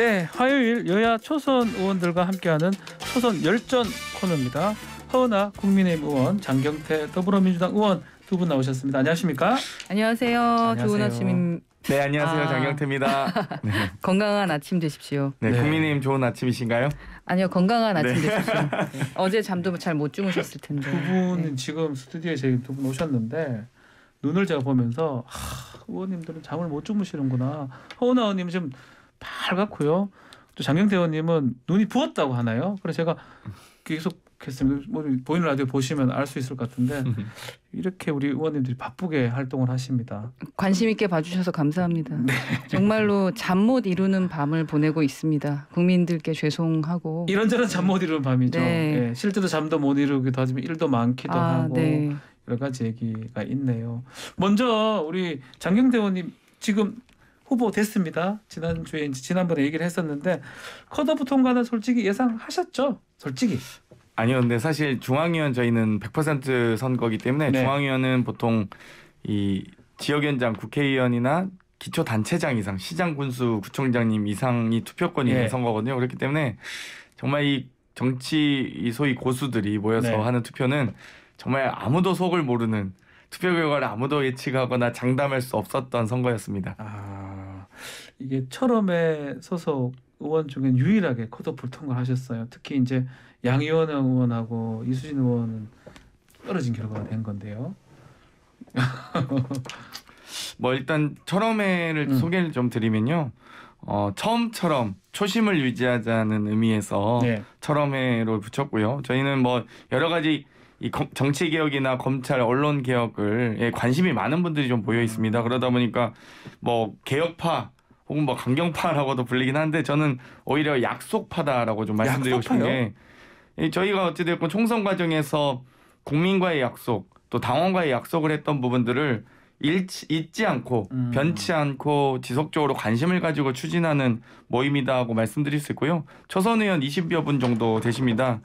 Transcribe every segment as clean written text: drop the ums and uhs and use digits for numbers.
네, 화요일 여야 초선 의원들과 함께하는 초선 열전 코너입니다. 허은하 국민의힘 의원, 장경태 더불어민주당 의원 두 분 나오셨습니다. 안녕하십니까? 안녕하세요. 안녕하세요. 좋은 아침. 네, 안녕하세요. 장경태입니다. 네. 건강한 아침 되십시오. 네, 국민의힘 좋은 아침이신가요? 아니요, 건강한 아침 되십시오. 네. 어제 잠도 잘 못 주무셨을 텐데. 두 분은 지금 스튜디오에 저희 두 분 오셨는데 눈을 제가 보면서 의원님들은 잠을 못 주무시는구나. 허은하 의원님은 좀 빨갛고요. 또 장경태 의원님은 눈이 부었다고 하나요? 그래서 제가 계속했습니다. 뭐 보이는 라디오 보시면 알 수 있을 것 같은데 이렇게 우리 의원님들이 바쁘게 활동을 하십니다. 관심 있게 봐주셔서 감사합니다. 네. 정말로 잠 못 이루는 밤을 보내고 있습니다. 국민들께 죄송하고. 이런저런 잠 못 이루는 밤이죠. 네. 네, 실제로 잠도 못 이루기도 하지만 일도 많기도 하고 네. 여러 가지 얘기가 있네요. 먼저 우리 장경태 의원님 지금 후보 됐습니다. 지난번에 얘기를 했었는데 컷오프 통과는 솔직히 예상하셨죠? 솔직히. 아니요. 근데 사실 중앙위원 저희는 100% 선거기 때문에 네. 중앙위원은 보통 이 지역위원장, 국회의원이나 기초단체장 이상, 시장, 군수, 구청장님 이상이 투표권이 있는 선거거든요. 그렇기 때문에 정말 이 정치 소위 고수들이 모여서 하는 투표는 정말 아무도 속을 모르는 투표 결과를 아무도 예측하거나 장담할 수 없었던 선거였습니다. 이게 철험의 소속 의원 중에 유일하게 컷오프를 통과하셨어요. 특히 이제 양의원 의원하고 이수진 의원은 떨어진 결과가 된 건데요. 뭐 일단 철험회를 소개를 좀 드리면요. 처음처럼 초심을 유지하자는 의미에서 철험회로 붙였고요. 저희는 뭐 여러 가지 이 정치 개혁이나 검찰, 언론 개혁을 관심이 많은 분들이 좀 모여 있습니다. 그러다 보니까 뭐 개혁파 혹은 뭐 강경파라고도 불리긴 한데 저는 오히려 약속파다라고 좀 말씀드리고 싶은 게 저희가 어찌됐건 총선 과정에서 국민과의 약속 또 당원과의 약속을 했던 부분들을 잊지 않고 변치 않고 지속적으로 관심을 가지고 추진하는 모임이다 하고 말씀드릴 수 있고요. 초선 의원 20여 분 정도 되십니다.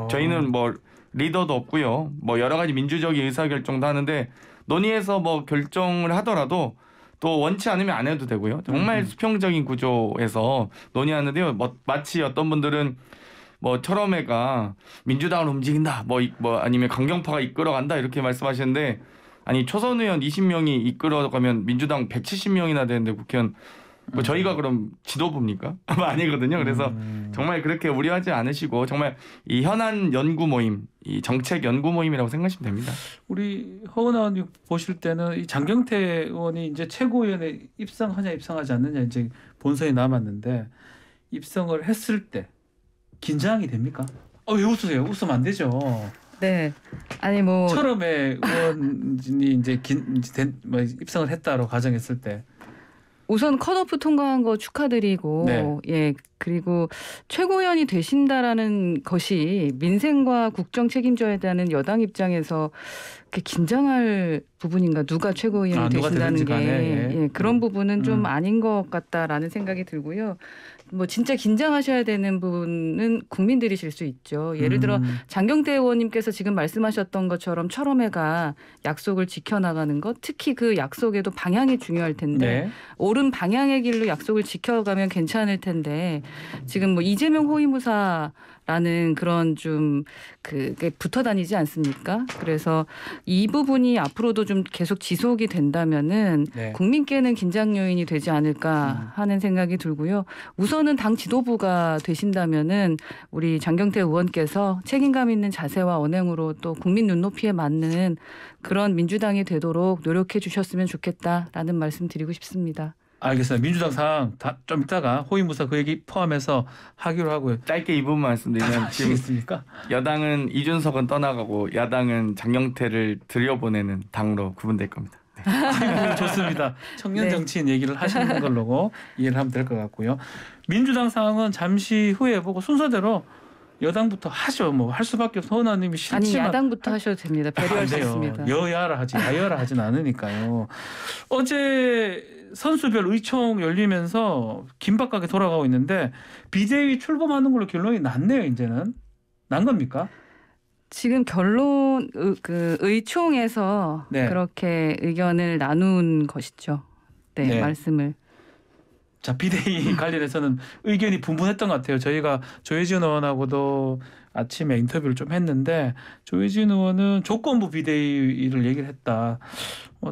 저희는 뭐 리더도 없고요. 뭐 여러 가지 민주적인 의사결정도 하는데 논의해서 뭐 결정을 하더라도 또 원치 않으면 안 해도 되고요. 정말 수평적인 구조에서 논의하는데요. 마치 어떤 분들은 뭐 철험회가 민주당을 움직인다, 뭐 아니면 강경파가 이끌어간다 이렇게 말씀하시는데 아니 초선 의원 20명이 이끌어가면 민주당 170명이나 되는데 국회의원 뭐 저희가 그럼 지도부입니까? 아니거든요. 그래서 정말 그렇게 우려하지 않으시고 정말 이 현안 연구 모임, 이 정책 연구 모임이라고 생각하시면 됩니다. 우리 허은하 의원님 보실 때는 이 장경태 의원이 이제 최고위원회 입성하냐 입성하지 않느냐 이제 본선이 남았는데 입성을 했을 때 긴장이 됩니까? 왜 웃으세요? 웃으면 안 되죠. 네. 아니 뭐 처음에 의원이 이제 입성을 했다로 가정했을 때. 우선 컷오프 통과한 거 축하드리고 그리고 최고위원이 되신다라는 것이 민생과 국정 책임져야 되는 여당 입장에서 긴장할 부분인가 누가 최고위원이 되신다는 게 그런 부분은 좀 아닌 것 같다라는 생각이 들고요. 뭐 진짜 긴장하셔야 되는 부분은 국민들이실 수 있죠. 예를 들어 장경태 의원님께서 지금 말씀하셨던 것처럼 철험회가 약속을 지켜나가는 것, 특히 그 약속에도 방향이 중요할 텐데 옳은 방향의 길로 약속을 지켜가면 괜찮을 텐데 지금 뭐 이재명 호위무사라는 그런 좀 그게 붙어 다니지 않습니까? 그래서 이 부분이 앞으로도 좀 계속 지속이 된다면은 국민께는 긴장 요인이 되지 않을까 하는 생각이 들고요. 우선은 당 지도부가 되신다면은 우리 장경태 의원께서 책임감 있는 자세와 언행으로 또 국민 눈높이에 맞는 그런 민주당이 되도록 노력해 주셨으면 좋겠다라는 말씀 드리고 싶습니다. 알겠습니다. 민주당 상황 좀 이따가 호위무사 그 얘기 포함해서 하기로 하고요. 짧게 이 부분 말씀드리면 지금 있습니까? 여당은 이준석은 떠나가고 야당은 장경태를 들여보내는 당으로 구분될 겁니다. 좋습니다. 청년 정치인 얘기를 하시는 걸로 이해를 하면 될 것 같고요. 민주당 상황은 잠시 후에 보고 순서대로 여당부터 하죠. 뭐 할 수밖에 없어. 허은하 님이 싫지만 아니 야당부터 하셔도 됩니다. 배려할 수 있습니다. 여야라 하지 야여라 하진 않으니까요. 어제 선수별 의총 열리면서 긴박하게 돌아가고 있는데 비대위 출범하는 걸로 결론이 났네요. 이제는 난 겁니까? 지금 결론 그 의총에서 그렇게 의견을 나눈 것이죠. 말씀을. 자, 비대위 관련해서는 의견이 분분했던 것 같아요. 저희가 조혜진 의원하고도 아침에 인터뷰를 좀 했는데 조혜진 의원은 조건부 비대위를 얘기를 했다.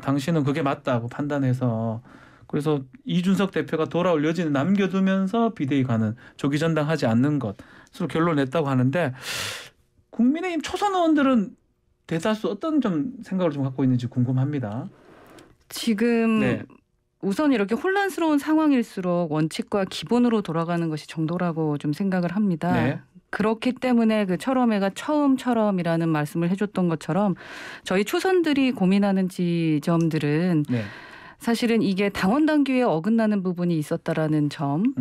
당신은 그게 맞다고 판단해서 그래서 이준석 대표가 돌아올 여지는 남겨두면서 비대위 가는 조기 전당하지 않는 것으로 결론을 냈다고 하는데 국민의힘 초선 의원들은 대다수 어떤 좀 생각을 좀 갖고 있는지 궁금합니다. 지금 네. 우선 이렇게 혼란스러운 상황일수록 원칙과 기본으로 돌아가는 것이 정도라고 좀 생각을 합니다. 네. 그렇기 때문에 그 철험회가 처음처럼이라는 말씀을 해줬던 것처럼 저희 초선들이 고민하는 지점들은 네. 사실은 이게 당원 당규에 어긋나는 부분이 있었다라는 점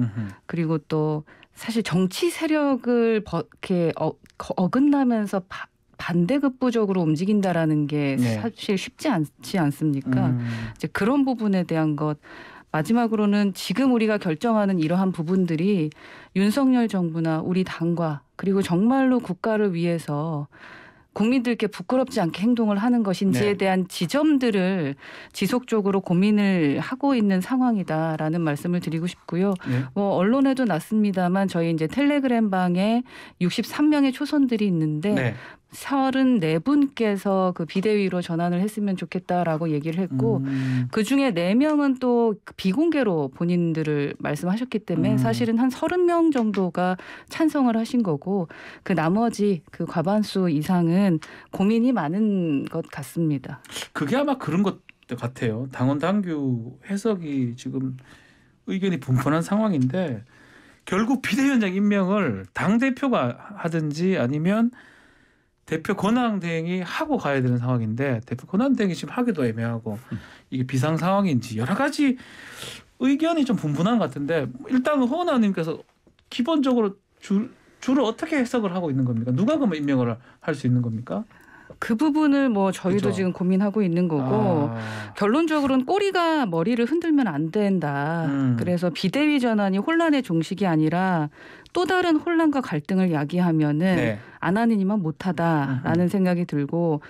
그리고 또 사실 정치 세력을 이렇게 어긋나면서 반대급부적으로 움직인다라는 게 네. 사실 쉽지 않지 않습니까? 이제 그런 부분에 대한 것 마지막으로는 지금 우리가 결정하는 이러한 부분들이 윤석열 정부나 우리 당과 그리고 정말로 국가를 위해서 국민들께 부끄럽지 않게 행동을 하는 것인지에 네. 대한 지점들을 지속적으로 고민을 하고 있는 상황이다라는 말씀을 드리고 싶고요. 네. 언론에도 났습니다만 저희 이제 텔레그램 방에 63명의 초선들이 있는데 네. 34분께서 그 비대위로 전환을 했으면 좋겠다라고 얘기를 했고 그중에 4명은 또 비공개로 본인들을 말씀하셨기 때문에 사실은 한 30명 정도가 찬성을 하신 거고 그 나머지 그 과반수 이상은 고민이 많은 것 같습니다. 그게 아마 그런 것 같아요. 당원 당규 해석이 지금 의견이 분분한 상황인데 결국 비대위원장 임명을 당대표가 하든지 아니면 대표 권한대행이 하고 가야 되는 상황인데 대표 권한대행이 지금 하기도 애매하고 이게 비상 상황인지 여러 가지 의견이 좀 분분한 것 같은데 일단 허은하 의원님께서 기본적으로 주로 어떻게 해석을 하고 있는 겁니까? 누가 그러면 임명을 할 수 있는 겁니까? 그 부분을 저희도 그렇죠. 지금 고민하고 있는 거고 결론적으로는 꼬리가 머리를 흔들면 안 된다. 그래서 비대위 전환이 혼란의 종식이 아니라 또 다른 혼란과 갈등을 야기하면은 네. 안 하는 이만 못하다라는 생각이 들고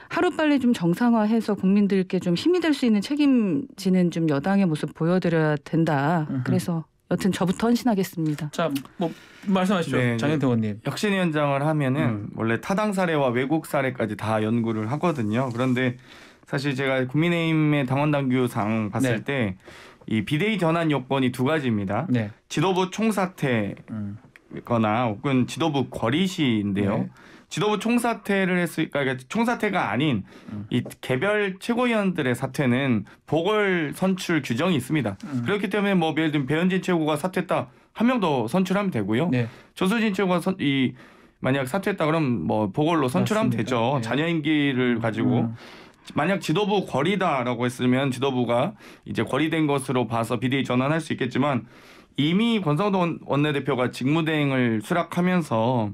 하루빨리 좀 정상화해서 국민들께 좀 힘이 될 수 있는 책임지는 좀 여당의 모습 보여드려야 된다. 그래서 여튼 저부터 헌신하겠습니다. 자, 말씀하시죠. 네, 장현태 의원님. 혁신위원장을 하면은 원래 타당 사례와 외국 사례까지 다 연구를 하거든요. 그런데 사실 제가 국민의힘의 당원 당규상 봤을 네. 때 이 비대위 전환 요건이 2가지입니다. 네. 지도부 총사퇴거나 혹은 지도부 거리시인데요. 네. 지도부 총사퇴를 그러니까 총사퇴가 아닌 이 개별 최고위원들의 사퇴는 보궐 선출 규정이 있습니다. 그렇기 때문에 예를 들면 배현진 최고가 사퇴했다 한 명 더 선출하면 되고요. 네. 조수진 최고가 만약 사퇴했다 그러면 보궐로 선출하면 맞습니다. 되죠. 네. 자녀 임기를 가지고 만약 지도부 거리다라고 했으면 지도부가 이제 거리된 것으로 봐서 비대위 전환할 수 있겠지만 이미 권성동 원내대표가 직무대행을 수락하면서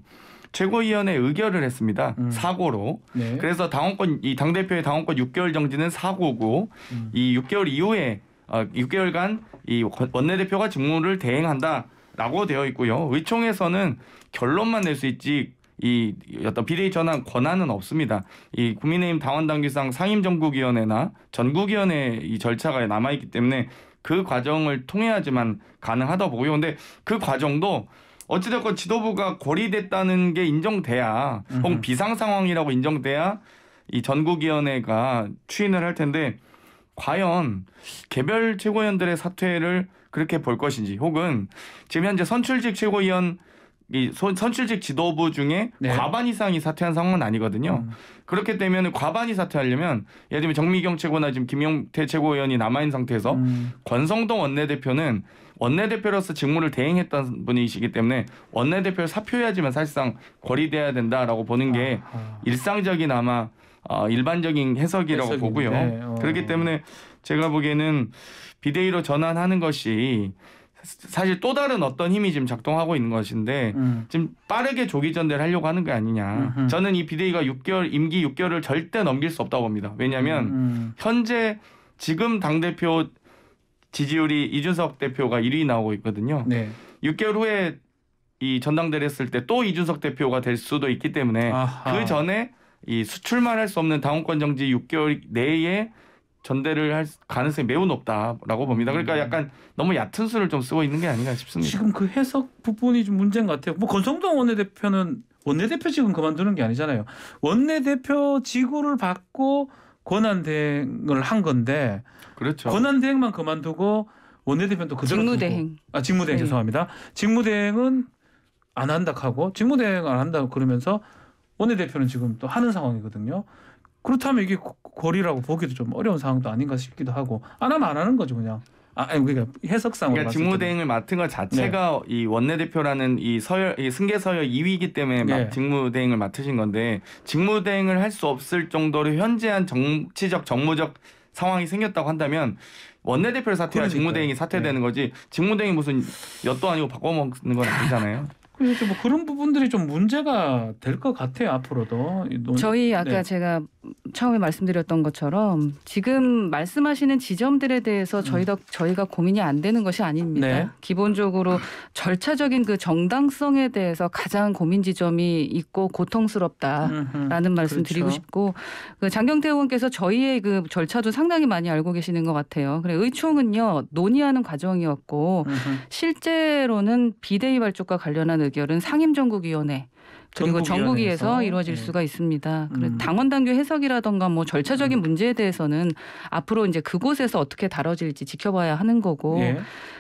최고위원회 의결을 했습니다. 사고로. 네. 그래서 이 당대표의 당원권 6개월 정지는 사고고 이 6개월 이후에 6개월간 이 원내대표가 직무를 대행한다라고 되어 있고요. 의총에서는 결론만 낼 수 있지 이 어떤 비대위 전환 권한은 없습니다. 이 국민의힘 당원당규상 상임전국위원회나 전국위원회 이 절차가 남아있기 때문에 그 과정을 통해야지만 가능하다 보고요. 근데 그 과정도 어찌됐건 지도부가 고리됐다는 게 인정돼야 혹은 비상 상황이라고 인정돼야 이 전국위원회가 추인을 할 텐데 과연 개별 최고위원들의 사퇴를 그렇게 볼 것인지 혹은 지금 현재 선출직 최고위원 선출직 지도부 중에 네. 과반 이상이 사퇴한 상황은 아니거든요. 그렇게 되면 과반이 사퇴하려면 예를 들면 정미경 최고나 지금 김용태 최고위원이 남아있는 상태에서 권성동 원내대표는 원내대표로서 직무를 대행했던 분이시기 때문에 원내대표를 사표해야지만 사실상 거리돼야 된다라고 보는 게 일상적인 아마 일반적인 해석이라고 보고요. 그렇기 때문에 제가 보기에는 비대위로 전환하는 것이 사실 또 다른 어떤 힘이 지금 작동하고 있는 것인데 지금 빠르게 조기 전대를 하려고 하는 게 아니냐. 저는 이 비대위가 임기 6개월을 절대 넘길 수 없다고 봅니다. 왜냐하면 현재 지금 당대표 지지율이 이준석 대표가 1위 나오고 있거든요. 네. 6개월 후에 이 전당대를 했을 때 또 이준석 대표가 될 수도 있기 때문에 그 전에 이 수출만 할 수 없는 당원권 정지 6개월 내에 전대를 할 가능성이 매우 높다라고 봅니다. 그러니까 약간 너무 얕은 수를 좀 쓰고 있는 게 아닌가 싶습니다. 지금 그 해석 부분이 좀 문제인 것 같아요. 뭐 권성동 원내대표는 원내대표 직은 그만두는 게 아니잖아요. 원내대표 직무를 받고 권한대행을 한 건데 그렇죠. 권한대행만 그만두고 원내대표는 또 그대로 직무대행. 직무대행 네. 죄송합니다. 직무대행은 안 한다 하고 직무대행 안 한다고 그러면서 원내대표는 지금 또 하는 상황이거든요. 그렇다면 이게 고리라고 보기도 좀 어려운 상황도 아닌가 싶기도 하고 안 하면 안 하는 거죠 그냥. 아니 그러니까 해석상으로. 그러니까 직무대행을 맡은 것 자체가 이 원내대표라는 이 승계 서열 2위이기 때문에 직무대행을 맡으신 건데 직무대행을 할 수 없을 정도로 현재한 정치적 정무적 상황이 생겼다고 한다면 원내대표를 사퇴해야 직무대행이 사퇴되는 거지 직무대행이 무슨 엿도 아니고 바꿔먹는 건 아니잖아요. 그래서 뭐 그런 부분들이 좀 문제가 될 것 같아요 앞으로도. 저희 아까 제가 처음에 말씀드렸던 것처럼 지금 말씀하시는 지점들에 대해서 저희가 고민이 안 되는 것이 아닙니다. 네. 기본적으로 절차적인 그 정당성에 대해서 가장 고민 지점이 있고 고통스럽다라는 말씀 드리고 싶고 그 장경태 의원께서 저희의 그 절차도 상당히 많이 알고 계시는 것 같아요. 그래 의총은요 논의하는 과정이었고 실제로는 비대위 발족과 관련한 의결은 상임정국위원회 그리고 정국위에서 이루어질 수가 있습니다. 당원 당규 해석이라던가 뭐 절차적인 문제에 대해서는 앞으로 이제 그곳에서 어떻게 다뤄질지 지켜봐야 하는 거고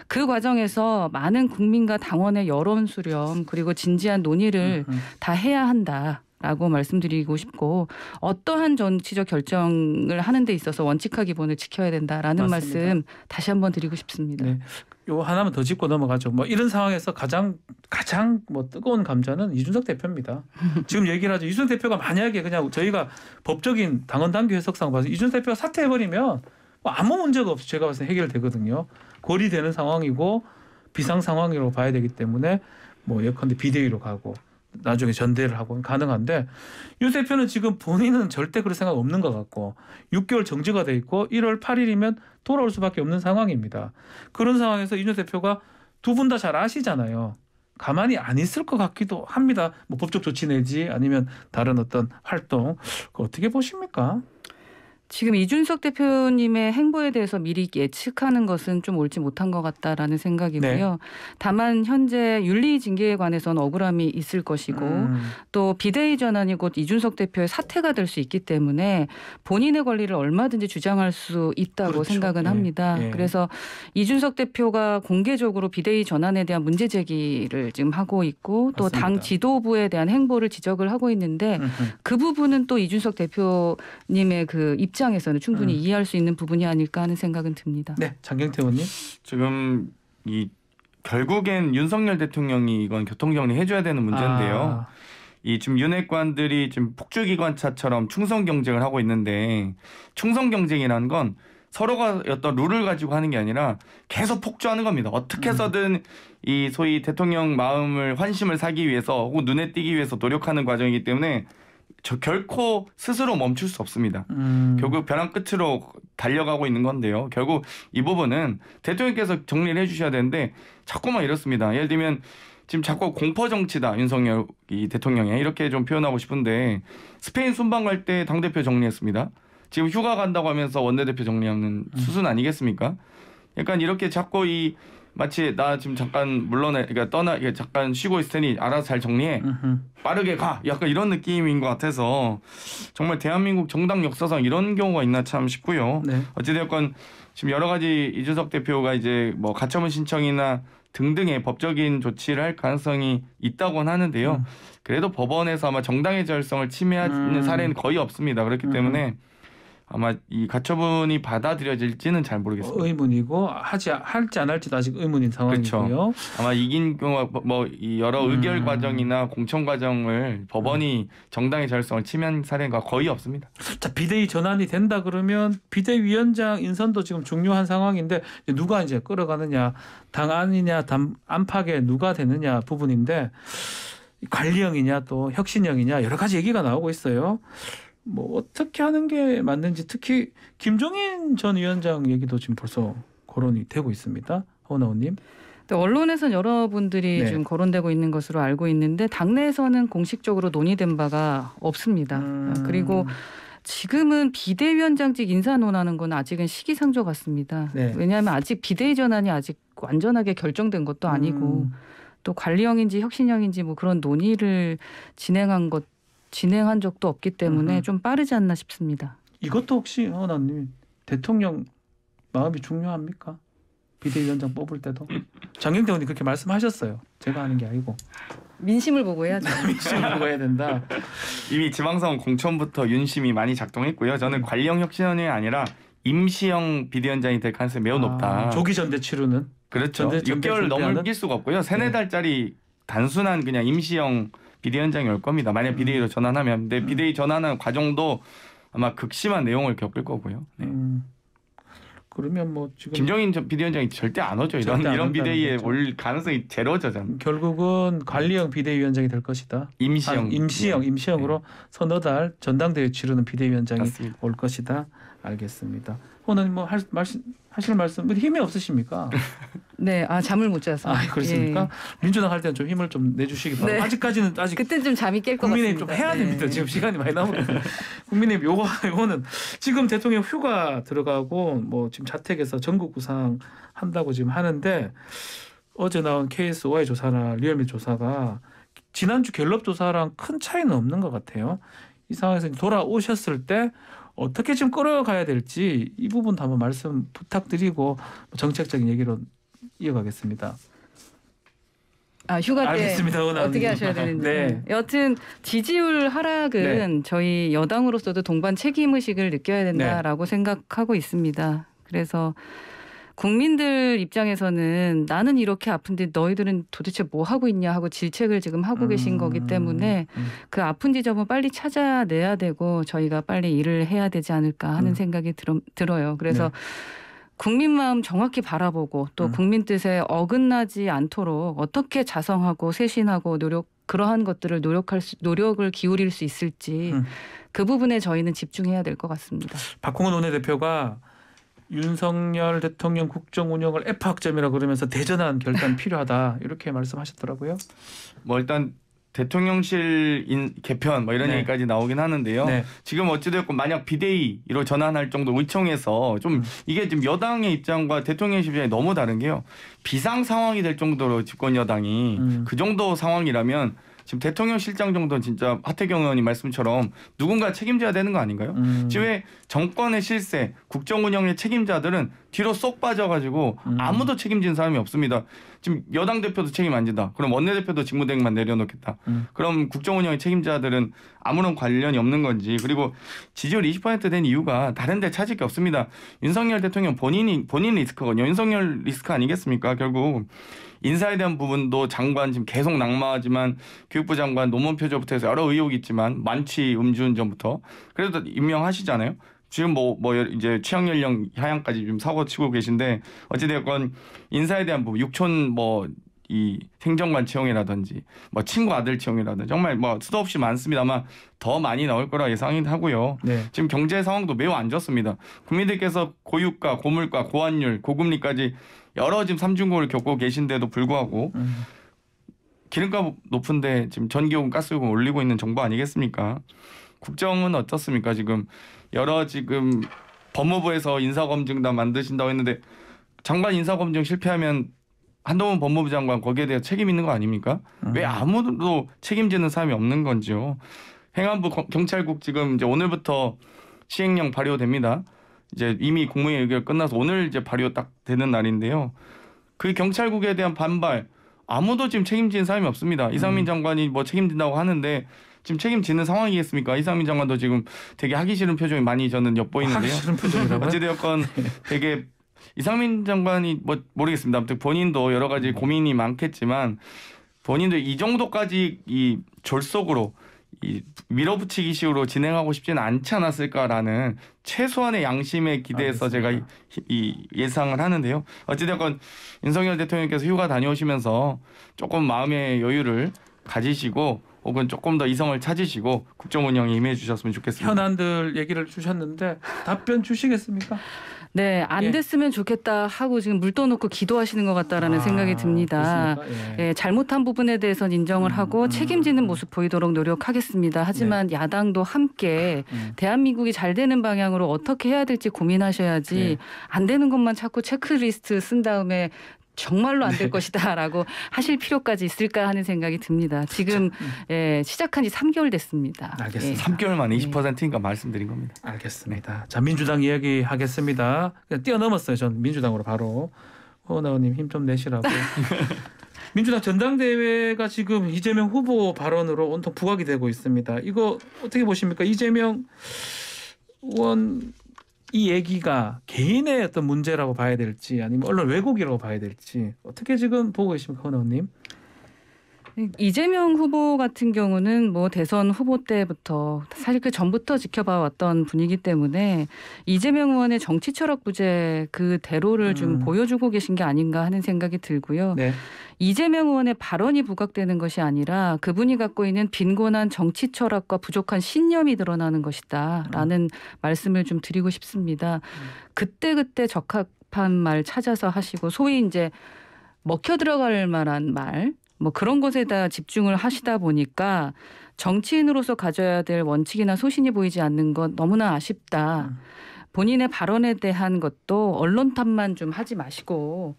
그 과정에서 많은 국민과 당원의 여론 수렴 그리고 진지한 논의를 다 해야 한다. 라고 말씀드리고 싶고 어떠한 정치적 결정을 하는 데 있어서 원칙화 기본을 지켜야 된다라는 맞습니다. 말씀 다시 한번 드리고 싶습니다. 네. 요 하나만 더 짚고 넘어가죠. 뭐 이런 상황에서 가장 뭐 뜨거운 감자는 이준석 대표입니다. 지금 얘기를 하죠. 이준석 대표가 만약에 그냥 저희가 법적인 당원 당규 해석상 봐서 이준석 대표가 사퇴해버리면 뭐 아무 문제가 없이 제가 봤을 때 해결되거든요. 고리되는 상황이고 비상 상황으로 봐야 되기 때문에 뭐 예컨대 비대위로 가고 나중에 전대를 하고 가능한데 유 대표는 지금 본인은 절대 그럴 생각 없는 것 같고 6개월 정지가 돼 있고 1월 8일이면 돌아올 수밖에 없는 상황입니다. 그런 상황에서 이준석 대표가 두 분 다 잘 아시잖아요. 가만히 안 있을 것 같기도 합니다. 뭐 법적 조치 내지 아니면 다른 어떤 활동 그거 어떻게 보십니까? 지금 이준석 대표님의 행보에 대해서 미리 예측하는 것은 좀 옳지 못한 것 같다라는 생각이고요. 네. 다만 현재 윤리 징계에 관해서는 억울함이 있을 것이고 또 비대위 전환이 곧 이준석 대표의 사퇴가 될 수 있기 때문에 본인의 권리를 얼마든지 주장할 수 있다고 그렇죠. 생각은 합니다. 그래서 이준석 대표가 공개적으로 비대위 전환에 대한 문제 제기를 지금 하고 있고 또 당 지도부에 대한 행보를 지적을 하고 있는데 그 부분은 또 이준석 대표님의 그 입장에서는 충분히 이해할 수 있는 부분이 아닐까 하는 생각은 듭니다. 네, 장경태 의원님. 지금 이 결국엔 윤석열 대통령이 이건 교통정리 해줘야 되는 문제인데요. 이 지금 윤핵관들이 지금 폭주기관차처럼 충성 경쟁을 하고 있는데 충성 경쟁이라는 건 서로가 어떤 룰을 가지고 하는 게 아니라 계속 폭주하는 겁니다. 어떻게 해서든 이 소위 대통령 마음을 환심을 사기 위해서 혹은 눈에 띄기 위해서 노력하는 과정이기 때문에 결코 스스로 멈출 수 없습니다. 결국 벼랑 끝으로 달려가고 있는 건데요. 결국 이 부분은 대통령께서 정리를 해주셔야 되는데 자꾸만 이렇습니다. 예를 들면 지금 자꾸 공포 정치다 윤석열 이 대통령이 이렇게 좀 표현하고 싶은데 스페인 순방 갈 때 당대표 정리했습니다. 지금 휴가 간다고 하면서 원내대표 정리하는 수순 아니겠습니까? 약간 이렇게 자꾸 마치 나 지금 잠깐 그러니까 잠깐 쉬고 있을 테니 알아서 잘 정리해. 빠르게 가. 약간 이런 느낌인 것 같아서 정말 대한민국 정당 역사상 이런 경우가 있나 참 싶고요. 네. 어찌되었건 지금 여러 가지 이준석 대표가 이제 뭐 가처분 신청이나 등등의 법적인 조치를 할 가능성이 있다고는 하는데요. 그래도 법원에서 아마 정당의 자율성을 침해하는 사례는 거의 없습니다. 그렇기 때문에 아마 이 가처분이 받아들여질지는 잘 모르겠습니다. 의문이고 할지 안 할지도 아직 의문인 상황이고요. 그렇죠. 아마 이긴 경우 이 여러 의결 과정이나 공청 과정을 법원이 정당의 자율성을 침해한 사례가 거의 없습니다. 자, 비대위 전환이 된다 그러면 비대위원장 인선도 지금 중요한 상황인데 누가 이제 끌어가느냐, 당 안이냐, 당 안팎에 누가 되느냐 부분인데 관리형이냐 또 혁신형이냐 여러 가지 얘기가 나오고 있어요. 뭐 어떻게 하는 게 맞는지 특히 김종인 전 위원장 얘기도 지금 벌써 거론이 되고 있습니다. 허은하우님. 언론에서는 여러분들이 지금 거론되고 있는 것으로 알고 있는데 당내에서는 공식적으로 논의된 바가 없습니다. 그리고 지금은 비대위원장직 인사 논하는 건 아직은 시기상조 같습니다. 네. 왜냐하면 아직 비대위 전환이 아직 완전하게 결정된 것도 아니고 또 관리형인지 혁신형인지 뭐 그런 논의를 진행한 적도 없기 때문에 좀 빠르지 않나 싶습니다. 이것도 혹시 허은하님 대통령 마음이 중요합니까? 비대위원장 뽑을 때도 장경태 의원이 그렇게 말씀하셨어요. 제가 하는 게 아니고 민심을 보고 해야죠. 민심을 보고 해야 된다. 이미 지방선거 공천부터 윤심이 많이 작동했고요. 저는 관리형 혁신형이 아니라 임시형 비대위원장이 될 가능성이 매우 높다. 조기 전대 치르는. 그렇죠. 6개월 넘길 수가 없고요. 3-4달짜리 단순한 그냥 임시형 비대위원장이 올 겁니다. 만약 비대위로 전환하면. 근데 비대위 전환하는 과정도 아마 극심한 내용을 겪을 거고요. 네. 그러면 뭐 지금 김정인 비대위원장이 절대 안 오죠. 이런 비대위에 올 가능성이 제로죠. 저는. 결국은 관리형 비대위원장이 될 것이다. 임시형으로 서너 달 전당대회 치르는 비대위원장이 맞습니다. 올 것이다. 알겠습니다. 오늘 뭐 하실 말씀 힘이 없으십니까? 네, 잠을 못 자서. 그렇습니까? 예. 민주당 할 때는 좀 힘을 좀 내주시기 바랍니다. 아직까지는 그때 좀 잠이 깰 것 같습니다. 국민의힘 좀 해야 됩니다. 지금 시간이 많이 남았거든요. 국민의힘 요거는 지금 대통령 휴가 들어가고 뭐 지금 자택에서 전국 구상 한다고 지금 하는데 어제 나온 KSOI 조사나 리얼미 조사가 지난주 갤럽 조사랑 큰 차이는 없는 것 같아요. 이 상황에서 돌아오셨을 때 어떻게 좀 끌어가야 될지 이 부분도 한번 말씀 부탁드리고 정책적인 얘기로 이어가겠습니다. 휴가 때 알겠습니다. 어떻게 하셔야 되는지. 네. 여튼 지지율 하락은 저희 여당으로서도 동반 책임의식을 느껴야 된다라고 생각하고 있습니다. 그래서 국민들 입장에서는 나는 이렇게 아픈데 너희들은 도대체 뭐 하고 있냐 하고 질책을 지금 하고 계신 거기 때문에 그 아픈 지점을 빨리 찾아내야 되고 저희가 빨리 일을 해야 되지 않을까 하는 생각이 들어요. 그래서 국민 마음 정확히 바라보고 또 국민 뜻에 어긋나지 않도록 어떻게 자성하고 쇄신하고 그러한 것들을 노력을 기울일 수 있을지 그 부분에 저희는 집중해야 될 것 같습니다. 박홍근 원내대표가 윤석열 대통령 국정 운영을 F학점이라고 그러면서 대전한 결단 필요하다 이렇게 말씀하셨더라고요. 뭐 일단 대통령실 개편 뭐 이런 얘기까지 나오긴 하는데요. 지금 어찌됐건 만약 비대위로 전환할 정도 의총에서 좀 이게 지금 여당의 입장과 대통령실 입장이 너무 다른 게요. 비상 상황이 될 정도로 집권 여당이 그 정도 상황이라면 지금 대통령실장 정도는 진짜 하태경 의원님 말씀처럼 누군가 책임져야 되는 거 아닌가요? 지금 왜 정권의 실세, 국정 운영의 책임자들은 뒤로 쏙 빠져가지고 아무도 책임진 사람이 없습니다. 지금 여당 대표도 책임 안 진다. 그럼 원내대표도 직무대행만 내려놓겠다. 그럼 국정 운영의 책임자들은 아무런 관련이 없는 건지. 그리고 지지율 20%된 이유가 다른 데 찾을 게 없습니다. 윤석열 대통령 본인 리스크거든요. 윤석열 리스크 아니겠습니까? 결국 인사에 대한 부분도 장관 지금 계속 낙마하지만 교육부 장관 노무현 표절부터 해서 여러 의혹이 있지만 만취 음주운전부터 그래도 임명하시잖아요. 지금 뭐 이제 취향 연령 하향까지 좀 사고 치고 계신데 어찌되었건 인사에 대한 부분 육촌 이 행정관 채용이라든지 뭐 친구 아들 채용이라든지 정말 뭐 수도 없이 많습니다만 더 많이 나올 거라 예상하고요. 지금 경제 상황도 매우 안 좋습니다. 국민들께서 고유가, 고물가, 고환율, 고금리까지 여러 지금 삼중고를 겪고 계신데도 불구하고 기름값 높은데 지금 전기요금, 가스요금 올리고 있는 정부 아니겠습니까? 국정은 어떻습니까? 지금 여러 지금 법무부에서 인사검증단 만드신다고 했는데 장관 인사검증 실패하면 한동훈 법무부 장관 거기에 대해 책임 있는 거 아닙니까? 왜 아무도 책임지는 사람이 없는 건지요. 행안부 경찰국 지금 이제 오늘부터 시행령 발효됩니다. 이제 이미 국무회의 의결 끝나서 오늘 이제 발효 딱 되는 날인데요. 그 경찰국에 대한 반발 아무도 지금 책임지는 사람이 없습니다. 이상민 장관이 뭐 책임진다고 하는데 지금 책임지는 상황이겠습니까? 이상민 장관도 지금 되게 하기 싫은 표정이 많이 저는 엿보이는데요. 하기 싫은 표정이라고요? 어찌되었건 되게 이상민 장관이 뭐 모르겠습니다. 아무튼 본인도 여러 가지 고민이 많겠지만 본인도 이 정도까지 이 졸속으로 이 밀어붙이기식으로 진행하고 싶지는 않지 않았을까라는 최소한의 양심에 기대해서 제가 이 예상을 하는데요. 어찌됐건 윤석열 대통령께서 휴가 다녀오시면서 조금 마음의 여유를 가지시고 혹은 조금 더 이성을 찾으시고 국정 운영에 임해 주셨으면 좋겠습니다. 현안들 얘기를 주셨는데 답변 주시겠습니까? 네, 안 예. 됐으면 좋겠다 하고 지금 물 떠놓고 기도하시는 것 같다라는 생각이 듭니다. 예. 잘못한 부분에 대해서는 인정을 하고 책임지는 모습 보이도록 노력하겠습니다. 하지만 야당도 함께 대한민국이 잘 되는 방향으로 어떻게 해야 될지 고민하셔야지 안 되는 것만 자꾸 체크리스트 쓴 다음에 정말로 안 될 것이다라고 하실 필요까지 있을까 하는 생각이 듭니다. 지금 시작한 지 3개월 됐습니다. 알겠습니다. 3개월 만에 20%인가 말씀드린 겁니다. 알겠습니다. 자, 민주당 이야기 하겠습니다. 그냥 뛰어넘었어요. 전 민주당으로 바로. 허은하 의원님 힘 좀 내시라고. 민주당 전당대회가 지금 이재명 후보 발언으로 온통 부각이 되고 있습니다. 이거 어떻게 보십니까? 이재명 의원 이 얘기가 개인의 어떤 문제라고 봐야 될지 아니면 언론 왜곡이라고 봐야 될지 어떻게 지금 보고 계십니까, 허은하 의원님? 이재명 후보 같은 경우는 뭐 대선 후보 때부터 사실 그 전부터 지켜봐 왔던 분이기 때문에 이재명 의원의 정치 철학 부재 그대로를 좀 보여주고 계신 게 아닌가 하는 생각이 들고요. 네. 이재명 의원의 발언이 부각되는 것이 아니라 그분이 갖고 있는 빈곤한 정치 철학과 부족한 신념이 드러나는 것이다라는 말씀을 좀 드리고 싶습니다. 그때그때 적합한 말 찾아서 하시고 소위 이제 먹혀 들어갈 만한 말 뭐 그런 것에다 집중을 하시다 보니까 정치인으로서 가져야 될 원칙이나 소신이 보이지 않는 것 너무나 아쉽다. 본인의 발언에 대한 것도 언론 탓만 좀 하지 마시고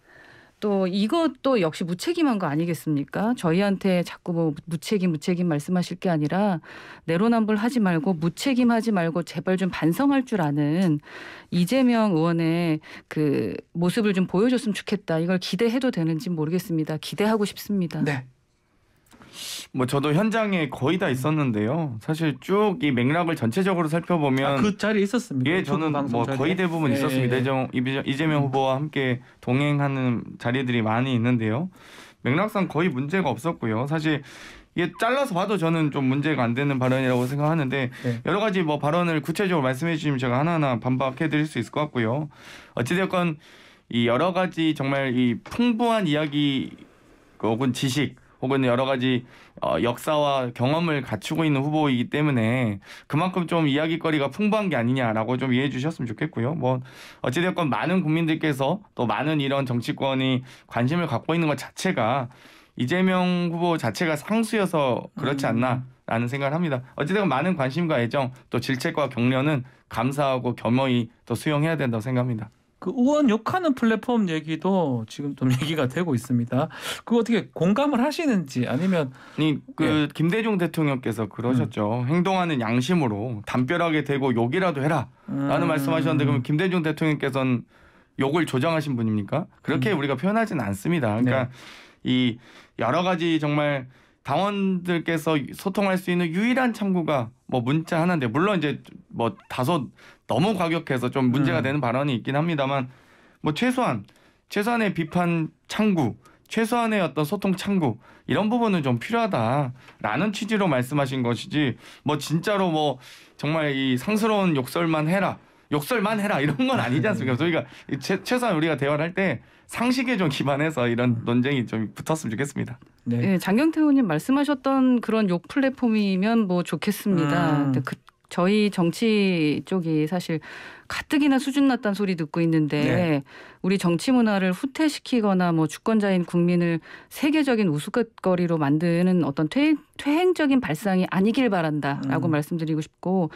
또 이것도 역시 무책임한 거 아니겠습니까? 저희한테 자꾸 뭐 무책임 말씀하실 게 아니라 내로남불하지 말고 무책임하지 말고 제발 좀 반성할 줄 아는 이재명 의원의 그 모습을 좀 보여줬으면 좋겠다. 이걸 기대해도 되는지 모르겠습니다. 기대하고 싶습니다. 네. 뭐 저도 현장에 거의 다 있었는데요. 사실 쭉 이 맥락을 전체적으로 살펴보면 그 자리에 있었습니까? 예, 저는 뭐 거의 대부분 있었습니다. 이재명 후보와 함께 동행하는 자리들이 많이 있는데요. 맥락상 거의 문제가 없었고요. 사실 이게 잘라서 봐도 저는 좀 문제가 안 되는 발언이라고 생각하는데 여러 가지 뭐 발언을 구체적으로 말씀해 주시면 제가 하나하나 반박해 드릴 수 있을 것 같고요. 어찌됐건 이 여러 가지 정말 이 풍부한 이야기 혹은 지식 혹은 여러 가지 역사와 경험을 갖추고 있는 후보이기 때문에 그만큼 좀 이야기거리가 풍부한 게 아니냐라고 좀 이해해 주셨으면 좋겠고요. 뭐 어찌됐건 많은 국민들께서 또 많은 이런 정치권이 관심을 갖고 있는 것 자체가 이재명 후보 자체가 상수여서 그렇지 않나라는 생각을 합니다. 어찌됐건 많은 관심과 애정 또 질책과 격려는 감사하고 겸허히 또 수용해야 된다고 생각합니다. 그 의원 욕하는 플랫폼 얘기도 지금 좀 얘기가 되고 있습니다. 그거 어떻게 공감을 하시는지 아니면 김대중 대통령께서 그러셨죠. 행동하는 양심으로 담벼락에 대고 욕이라도 해라라는 말씀하셨는데 그럼 김대중 대통령께서는 욕을 조장하신 분입니까? 그렇게 우리가 표현하지는 않습니다. 그러니까 이 여러 가지 정말 당원들께서 소통할 수 있는 유일한 창구가 뭐 문자 하나인데 물론 이제 뭐 다소 너무 과격해서 좀 문제가 되는 발언이 있긴 합니다만 뭐 최소한의 비판 창구, 최소한의 어떤 소통 창구 이런 부분은 좀 필요하다라는 취지로 말씀하신 것이지 뭐 진짜로 뭐 정말 이 상스러운 욕설만 해라 이런 건 아니지 않습니까? 저희가 최소한 우리가 대화를 할 때 상식에 좀 기반해서 이런 논쟁이 좀 붙었으면 좋겠습니다. 네, 장경태 의원님 말씀하셨던 그런 욕 플랫폼이면 뭐 좋겠습니다. 근데 저희 정치 쪽이 사실 가뜩이나 수준 낮다는 소리 듣고 있는데 우리 정치 문화를 후퇴시키거나 뭐 주권자인 국민을 세계적인 우스갯거리로 만드는 어떤 퇴행적인 발상이 아니길 바란다라고 말씀드리고 싶고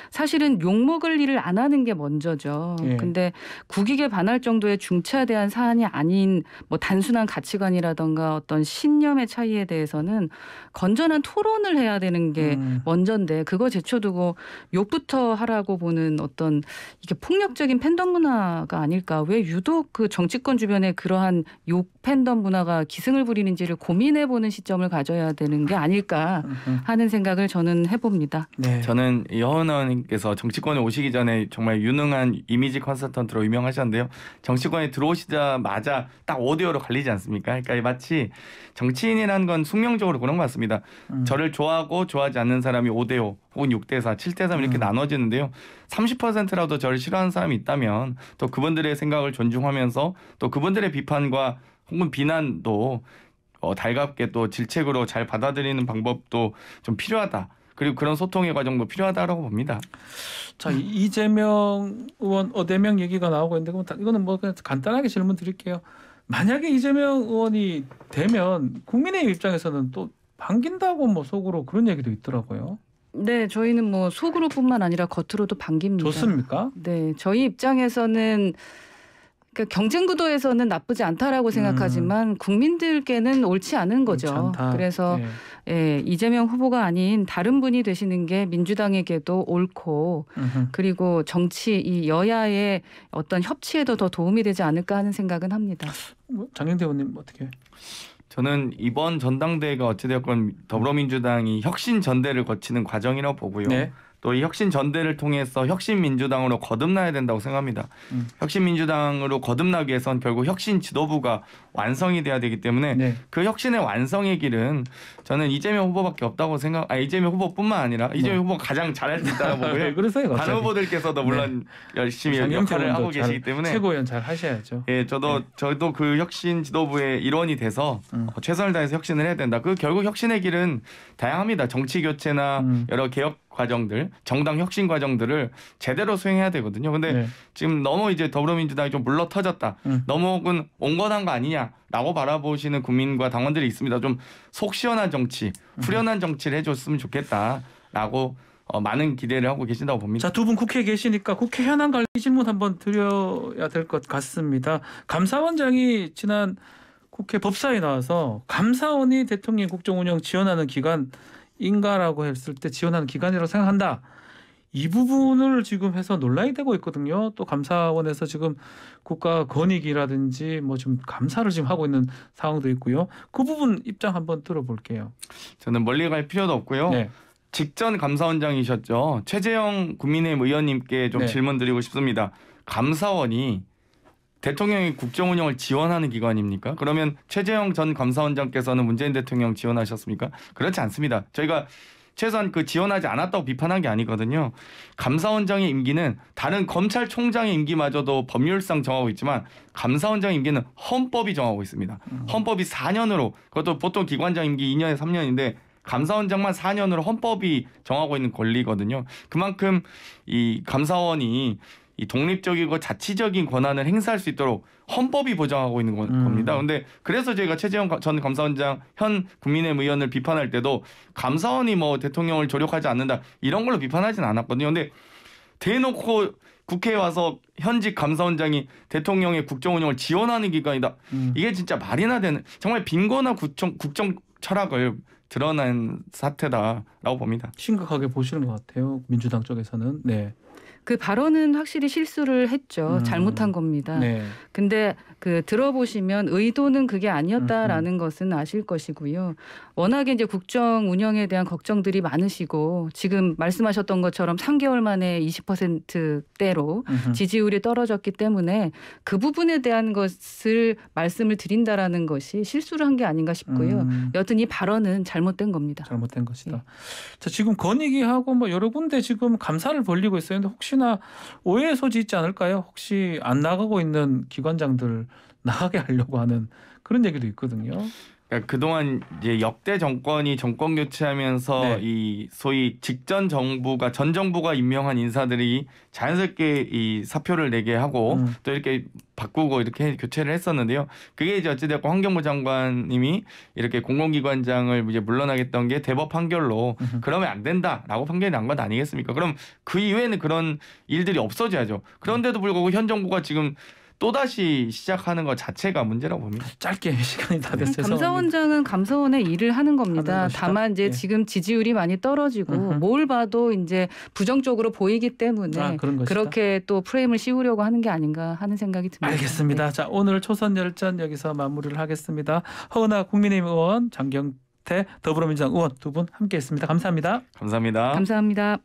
사실은 욕먹을 일을 안 하는 게 먼저죠. 근데 국익에 반할 정도의 중차대한 사안이 아닌 뭐 단순한 가치관이라던가 어떤 신념의 차이에 대해서는 건전한 토론을 해야 되는 게 먼저인데 그거 제쳐두고 욕부터 하라고 보는 어떤 이게 폭력적인 팬덤 문화가 아닐까. 왜 유독 그 정치권 주변에 그러한 욕 팬덤 문화가 기승을 부리는지를 고민해보는 시점을 가져야 되는 게 아닐까 하는 생각을 저는 해봅니다. 네. 저는 허은하 의원님께서 정치권에 오시기 전에 정말 유능한 이미지 컨설턴트로 유명하셨는데요. 정치권에 들어오시자마자 딱 5대5로 갈리지 않습니까? 그러니까 마치 정치인이라는 건 숙명적으로 그런 것 같습니다. 저를 좋아하고 좋아하지 않는 사람이 5대5 혹은 6대4, 7대3 이렇게 나눠지는데요. 30%라도 저를 싫어하는 사람이 있다면 또 그분들의 생각을 존중하면서 또 그분들의 비판과 혹은 비난도 달갑게 또 질책으로 잘 받아들이는 방법도 좀 필요하다. 그리고 그런 소통의 과정도 필요하다라고 봅니다. 자, 이재명 의원 어대명 얘기가 나오고 있는데 이거는 뭐 그냥 간단하게 질문 드릴게요. 만약에 이재명 의원이 되면 국민의힘 입장에서는 또 반긴다고 뭐 속으로 그런 얘기도 있더라고요. 네, 저희는 뭐 속으로뿐만 아니라 겉으로도 반깁니다. 좋습니까? 네, 저희 입장에서는 그러니까 경쟁 구도에서는 나쁘지 않다라고 생각하지만 국민들께는 옳지 않은 거죠. 그래서 예, 이재명 후보가 아닌 다른 분이 되시는 게 민주당에게도 옳고 그리고 정치 이 여야의 어떤 협치에도 더 도움이 되지 않을까 하는 생각은 합니다. 장경태 의원님 어떻게? 저는 이번 전당대회가 어찌되었건 더불어민주당이 혁신 전대를 거치는 과정이라고 보고요. 네. 또 이 혁신 전대를 통해서 혁신민주당으로 거듭나야 된다고 생각합니다. 혁신민주당으로 거듭나기 위해선 결국 혁신 지도부가 완성이 돼야 되기 때문에 네. 그 혁신의 완성의 길은 저는 이재명 후보밖에 없다고 이재명 후보뿐만 아니라 이재명 후보가 가장 잘할 수 있다고 보고요. 그러세요. 다른 후보들께서도 물론 열심히 역할을 하고 계시기 때문에 최고위원 잘 하셔야죠. 예, 저도 그 혁신 지도부의 일원이 돼서 최선을 다해서 혁신을 해야 된다. 그 결국 혁신의 길은 다양합니다. 정치 교체나 여러 개혁 과정들, 정당 혁신 과정들을 제대로 수행해야 되거든요. 근데 네. 지금 너무 이제 더불어민주당이 좀 물러터졌다. 너무 혹은 온건한 거 아니냐라고 바라보시는 국민과 당원들이 있습니다. 좀 속 시원한 정치, 후련한 정치를 해줬으면 좋겠다라고 많은 기대를 하고 계신다고 봅니다. 자, 두 분 국회에 계시니까 국회 현안 관리 질문 한번 드려야 될 것 같습니다. 감사원장이 지난 국회 법사위에 나와서 감사원이 대통령 국정운영 지원하는 기관인가라고 했을 때 지원하는 기관이라고 생각한다. 이 부분을 지금 해서 논란이 되고 있거든요. 또 감사원에서 지금 국가 권익이라든지 뭐 좀 감사를 지금 하고 있는 상황도 있고요. 그 부분 입장 한번 들어볼게요. 저는 멀리 갈 필요도 없고요. 네. 직전 감사원장이셨죠. 최재형 국민의힘 의원님께 좀 질문 드리고 싶습니다. 감사원이 대통령이 국정운영을 지원하는 기관입니까? 그러면 최재형 전 감사원장께서는 문재인 대통령 지원하셨습니까? 그렇지 않습니다. 저희가 최소한 그 지원하지 않았다고 비판한 게 아니거든요. 감사원장의 임기는 다른 검찰총장의 임기마저도 법률상 정하고 있지만 감사원장 임기는 헌법이 정하고 있습니다. 헌법이 4년으로 그것도 보통 기관장 임기 2년에 3년인데 감사원장만 4년으로 헌법이 정하고 있는 권리거든요. 그만큼 이 감사원이 이 독립적이고 자치적인 권한을 행사할 수 있도록 헌법이 보장하고 있는 겁니다. 그런데 그래서 저희가 최재형 전 감사원장 현 국민의힘 의원을 비판할 때도 감사원이 뭐 대통령을 조력하지 않는다 이런 걸로 비판하진 않았거든요. 근데 대놓고 국회에 와서 현직 감사원장이 대통령의 국정운영을 지원하는 기관이다. 이게 진짜 말이나 되는 정말 빈곤한 국정 철학을 드러난 사태다라고 봅니다. 심각하게 보시는 것 같아요. 민주당 쪽에서는. 네. 그 발언은 확실히 실수를 했죠. 잘못한 겁니다. 네. 근데 그 들어보시면 의도는 그게 아니었다라는 것은 아실 것이고요. 워낙에 이제 국정 운영에 대한 걱정들이 많으시고 지금 말씀하셨던 것처럼 3개월 만에 20%대로 지지율이 떨어졌기 때문에 그 부분에 대한 것을 말씀을 드린다라는 것이 실수를 한 게 아닌가 싶고요. 여튼 이 발언은 잘못된 겁니다. 잘못된 것이다. 네. 자, 지금 권익위하고 뭐 여러 군데 지금 감사를 벌리고 있어요. 근데 혹시나 오해의 소지 있지 않을까요? 혹시 안 나가고 있는 기관장들 나가게 하려고 하는 그런 얘기도 있거든요. 그러니까 그동안 이제 역대 정권이 정권 교체하면서 이 소위 직전 정부가 전 정부가 임명한 인사들이 자연스럽게 이 사표를 내게 하고 또 이렇게 바꾸고 이렇게 교체를 했었는데요. 그게 이제 어찌됐건 환경부 장관님이 이렇게 공공기관장을 이제 물러나겠다는 게 대법 판결로 그러면 안 된다라고 판결이 난 건 아니겠습니까? 그럼 그 이후에는 그런 일들이 없어져야죠. 그런데도 불구하고 현 정부가 지금 또다시 시작하는 것 자체가 문제라고 봅니다. 짧게 시간이 다 됐어요. 감사원장은 감사원의 일을 하는 겁니다. 다만 이제 지금 지지율이 많이 떨어지고 뭘 봐도 이제 부정적으로 보이기 때문에 그렇게 또 프레임을 씌우려고 하는 게 아닌가 하는 생각이 듭니다. 알겠습니다. 자, 오늘 초선 열전 여기서 마무리를 하겠습니다. 허은하 국민의힘 의원, 장경태 더불어민주당 의원 두 분 함께했습니다. 감사합니다. 감사합니다. 감사합니다.